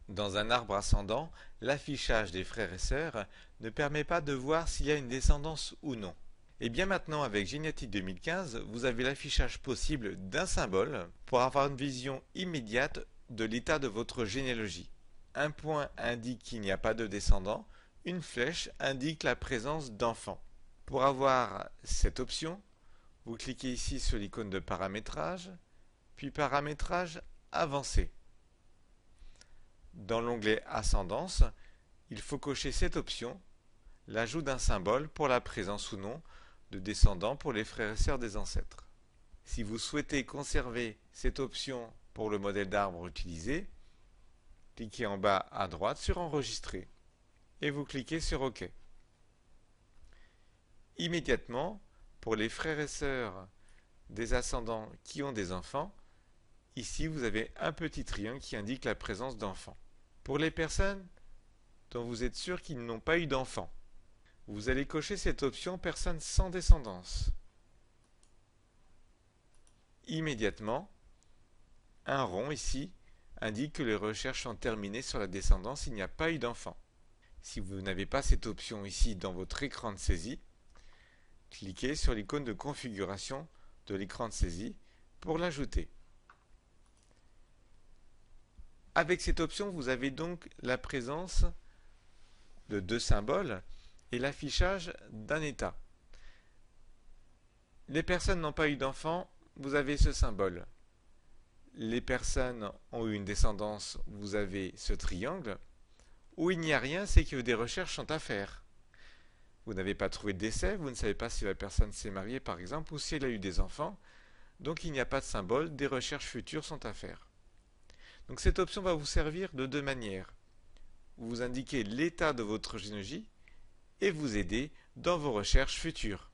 Dans un arbre ascendant, l'affichage des frères et sœurs ne permet pas de voir s'il y a une descendance ou non. Et bien maintenant avec Génétique 2015, vous avez l'affichage possible d'un symbole pour avoir une vision immédiate de l'état de votre généalogie. Un point indique qu'il n'y a pas de descendants, une flèche indique la présence d'enfants. Pour avoir cette option, vous cliquez ici sur l'icône de paramétrage, puis paramétrage avancé. Dans l'onglet Ascendance, il faut cocher cette option, l'ajout d'un symbole pour la présence ou non de descendants pour les frères et sœurs des ancêtres. Si vous souhaitez conserver cette option pour le modèle d'arbre utilisé, cliquez en bas à droite sur Enregistrer et vous cliquez sur OK. Immédiatement, pour les frères et sœurs des ascendants qui ont des enfants, ici vous avez un petit triangle qui indique la présence d'enfants. Pour les personnes dont vous êtes sûr qu'ils n'ont pas eu d'enfants, vous allez cocher cette option Personnes sans descendance. Immédiatement, un rond ici indique que les recherches sont terminées sur la descendance, il n'y a pas eu d'enfant. Si vous n'avez pas cette option ici dans votre écran de saisie, cliquez sur l'icône de configuration de l'écran de saisie pour l'ajouter. Avec cette option, vous avez donc la présence de deux symboles et l'affichage d'un état. Les personnes n'ont pas eu d'enfants, vous avez ce symbole. Les personnes ont eu une descendance, vous avez ce triangle. Où il n'y a rien, c'est que des recherches sont à faire. Vous n'avez pas trouvé de décès, vous ne savez pas si la personne s'est mariée par exemple ou si elle a eu des enfants. Donc il n'y a pas de symbole, des recherches futures sont à faire. Donc cette option va vous servir de deux manières. Vous indiquez l'état de votre généalogie et vous aider dans vos recherches futures.